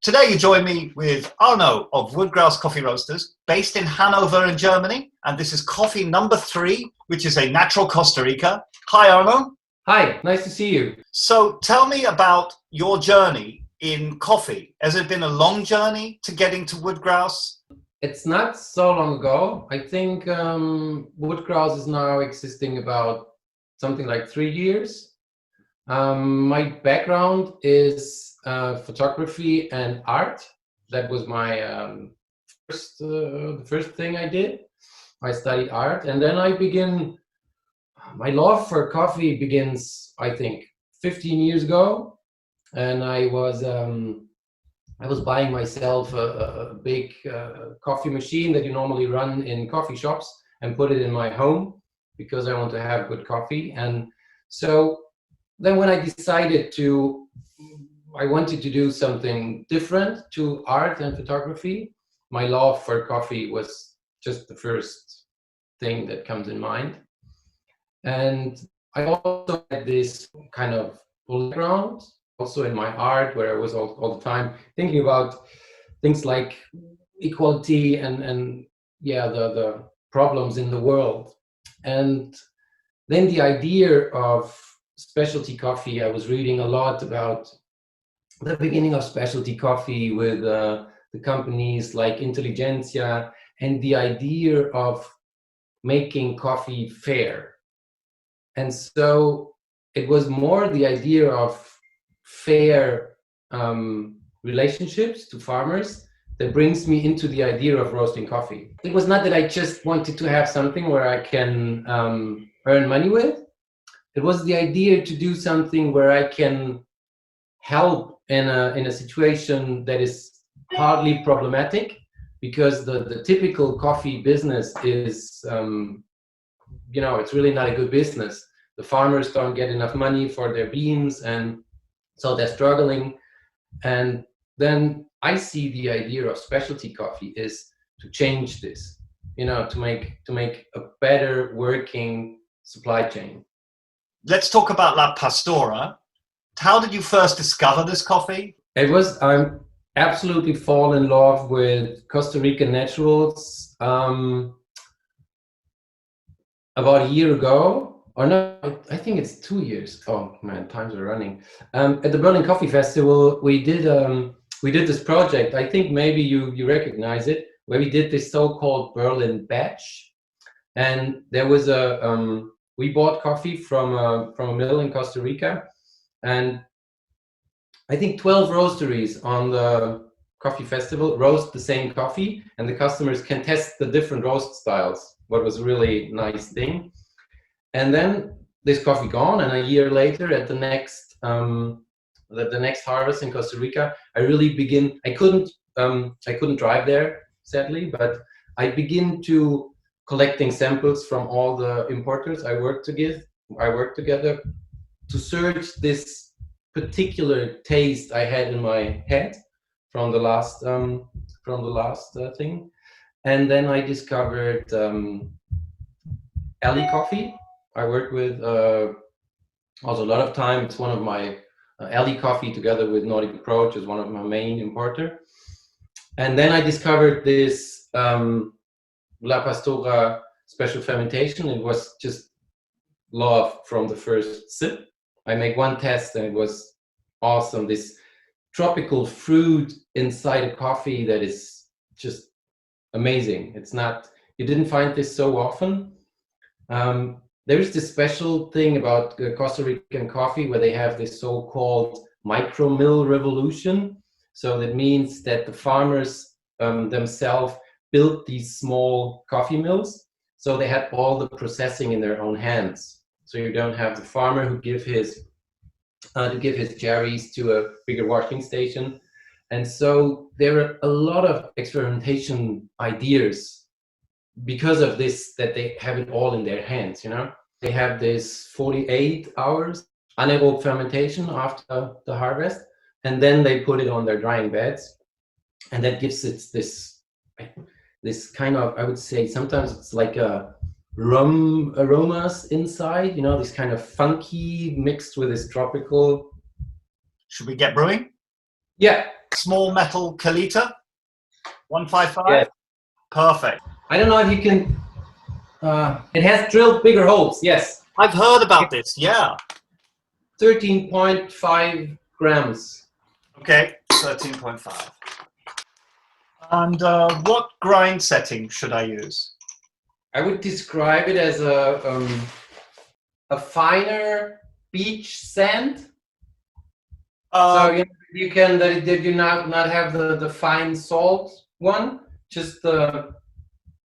Today you join me with Arno of Woodgrouse Coffee Roasters, based in Hanover in Germany, and this is coffee number 3, which is a natural Costa Rica. Hi Arno. Hi, nice to see you. So tell me about your journey in coffee. Has it been a long journey to getting to Woodgrouse? It's not so long ago. I think Woodgrouse is now existing about something like 3 years. My background is photography and art. That was my the first thing I did. I studied art, and then my love for coffee begins, I think, 15 years ago, and I was buying myself a big coffee machine that you normally run in coffee shops and put it in my home because I want to have good coffee. And so then when I decided I wanted to do something different to art and photography, my love for coffee was just the first thing that comes in mind. And I also had this kind of background also in my art, where I was all the time thinking about things like equality and the problems in the world. And then the idea of specialty coffee, I was reading a lot about the beginning of specialty coffee with the companies like Intelligentsia, and the idea of making coffee fair. And so it was more the idea of fair relationships to farmers that brings me into the idea of roasting coffee. It was not that I just wanted to have something where I can earn money with. It was the idea to do something where I can help in a situation that is hardly problematic, because the typical coffee business is, it's really not a good business. The farmers don't get enough money for their beans, and so they're struggling. And then I see the idea of specialty coffee is to change this, to make a better working supply chain. Let's talk about La Pastora. How did you first discover this coffee? It was, I absolutely fall in love with Costa Rica Naturals about a year ago, or no, I think it's 2 years. Oh man, times are running. At the Berlin Coffee Festival, we did this project. I think maybe you recognize it, where we did this so-called Berlin batch, and there was we bought coffee from a mill in Costa Rica, and I think 12 roasteries on the coffee festival roast the same coffee, and the customers can test the different roast styles. What was a really nice thing. And then this coffee gone, and a year later, at the next harvest in Costa Rica, I couldn't drive there, sadly, but I begin to collecting samples from all the importers I worked together to search this particular taste I had in my head from the last thing. And then I discovered alley coffee. I worked with also a lot of time. It's one of my alley coffee, together with Nordic Approach, is one of my main importer. And then I discovered this La Pastora special fermentation. It was just love from the first sip. I make one test and it was awesome. This tropical fruit inside a coffee that is just amazing. You didn't find this so often. There is this special thing about Costa Rican coffee where they have this so-called micro mill revolution. So that means that the farmers themselves built these small coffee mills. So they had all the processing in their own hands. So you don't have the farmer who give his cherries to a bigger washing station. And so there are a lot of experimentation ideas because of this, that they have it all in their hands, They have this 48 hours anaerobe fermentation after the harvest, and then they put it on their drying beds. And that gives it this kind of, I would say, sometimes it's like a rum aromas inside, you know, this kind of funky mixed with this tropical. Should we get brewing? Yeah. Small metal Kalita, 155? Yeah. Perfect. I don't know if you can, it has drilled bigger holes, yes. I've heard about this, yeah. 13.5 grams. Okay, 13.5. And what grind setting should I use? I would describe it as a finer beach sand. So you can that you not have the fine salt one, just a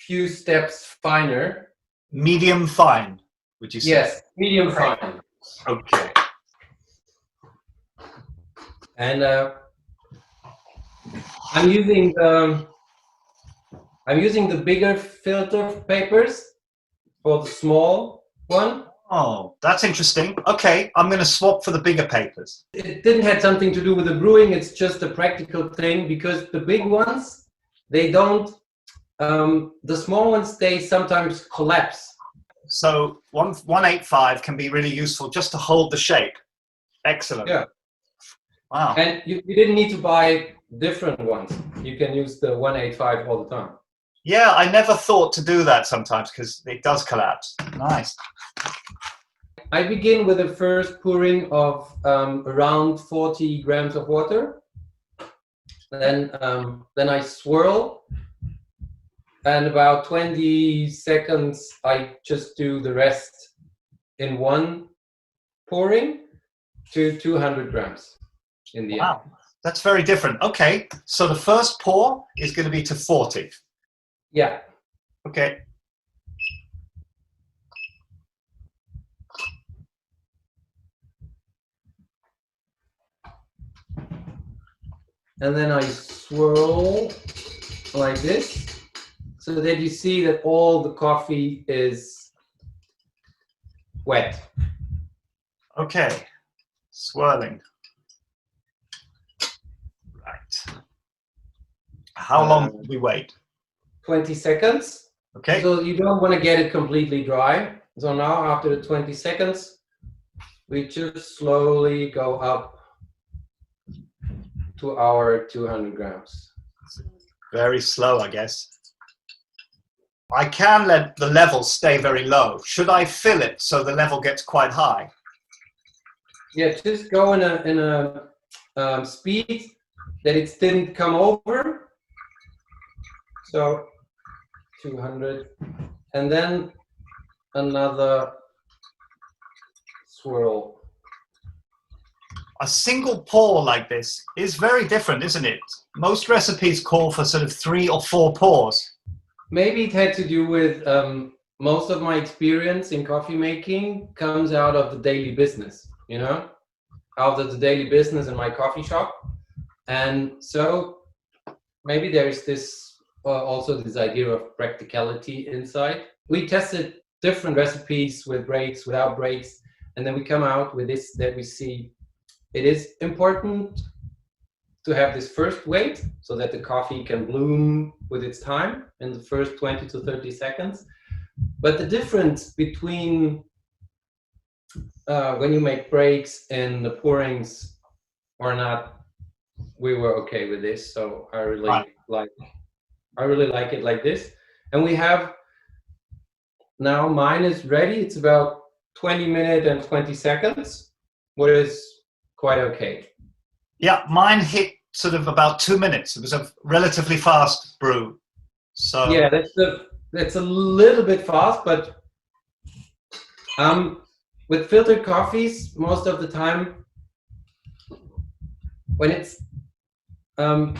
few steps finer. Medium fine, would you say? Yes, medium fine. Okay. And I'm using the bigger filter papers for the small one. Oh, that's interesting. Okay, I'm going to swap for the bigger papers. It didn't have something to do with the brewing. It's just a practical thing because the big ones, they don't. The small ones, they sometimes collapse. So 185 can be really useful just to hold the shape. Excellent. Yeah. Wow. And you didn't need to buy different ones. You can use the 185 all the time. Yeah, I never thought to do that sometimes because it does collapse. Nice. I begin with the first pouring of around 40 grams of water. Then I swirl, and about 20 seconds I just do the rest in one pouring to 200 grams in the end. Wow, that's very different. Okay, so the first pour is going to be to 40. Yeah. Okay. And then I swirl like this so that you see that all the coffee is wet. Okay, swirling. Right. How long do we wait? 20 seconds. Okay. So you don't want to get it completely dry. So now after the 20 seconds, we just slowly go up to our 200 grams. Very slow, I guess. I can let the level stay very low. Should I fill it so the level gets quite high? Yeah, just go in a speed that it didn't come over. So 200, and then another swirl. A single pour like this is very different, isn't it? Most recipes call for sort of 3 or 4 pours. Maybe it had to do with most of my experience in coffee making comes out of the daily business, you know, out of the daily business in my coffee shop. And so maybe there's this also this idea of practicality inside. We tested different recipes with breaks, without breaks, and then we come out with this that we see it is important to have this first wait so that the coffee can bloom with its time in the first 20 to 30 seconds. But the difference between when you make breaks and the pourings or not, we were okay with this. So I really like it like this. And we have now mine is ready. It's about 20 minutes and 20 seconds, what is quite okay. Yeah, mine hit sort of about 2 minutes. It was a relatively fast brew. So yeah, that's a little bit fast, but with filtered coffees, most of the time, when it's I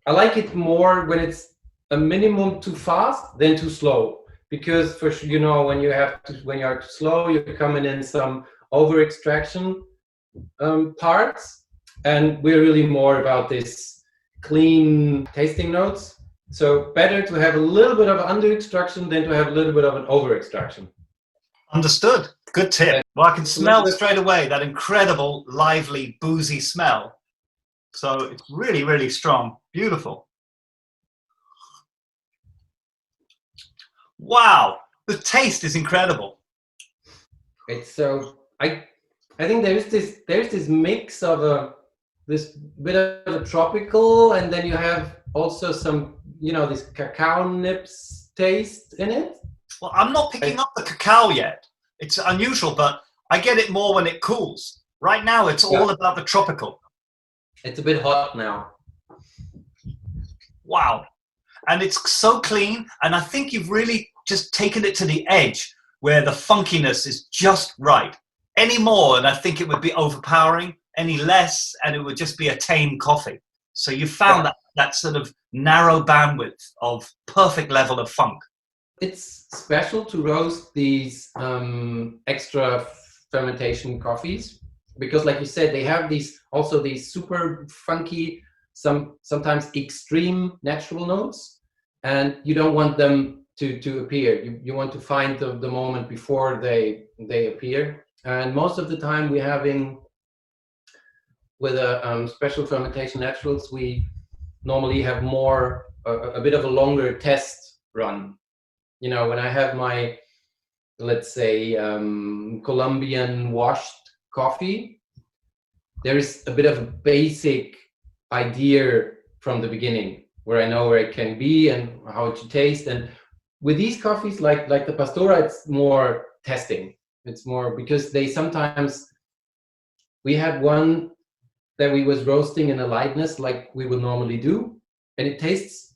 like it more when it's a minimum too fast than too slow, because for sure, you know, when you are too slow, you're coming in some over extraction parts, and we're really more about this clean tasting notes. So better to have a little bit of under extraction than to have a little bit of an over extraction. Understood. Good tip. Well, I can smell straight away that incredible, lively, boozy smell. So it's really, really strong. Beautiful. Wow. the taste is incredible. It's so I think there's this mix of this bit of a tropical, and then you have also some, you know, this cacao nips taste in it. Well, I'm not picking up the cacao yet. It's unusual, but I get it more when it cools. Right now, it's all about the tropical. It's a bit hot now. Wow. And it's so clean, and I think you've really just taken it to the edge where the funkiness is just right. Any more, and I think it would be overpowering. Any less, and it would just be a tame coffee. So you found that sort of narrow bandwidth of perfect level of funk. It's special to roast these extra fermentation coffees because, like you said, they have these super funky, sometimes extreme natural notes, and you don't want them to appear. You want to find the moment before they appear. And most of the time, we're having with a special fermentation naturals, we normally have a bit of a longer test run. You know, when I have my, let's say, Colombian washed coffee, there is a bit of a basic idea from the beginning where I know where it can be and how it should taste. And with these coffees, like the Pastora, it's more testing. It's more because they sometimes, we had one that we was roasting in a lightness like we would normally do, and it tastes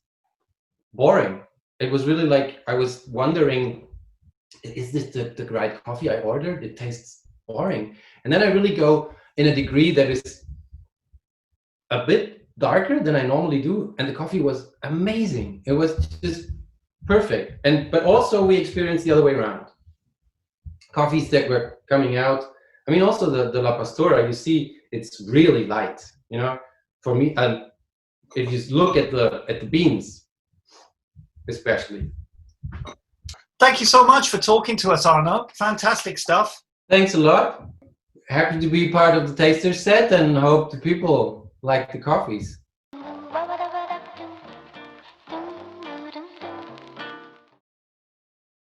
boring. It was really like, I was wondering, is this the right coffee I ordered? It tastes boring. And then I really go in a degree that is a bit darker than I normally do, and the coffee was amazing. It was just perfect. But also we experienced the other way around. Coffees that were coming out, I mean, also the La Pastora, you see, it's really light, you know. For me, if you look at the beans, especially. Thank you so much for talking to us, Arno. Fantastic stuff. Thanks a lot. Happy to be part of the taster set, and hope the people like the coffees.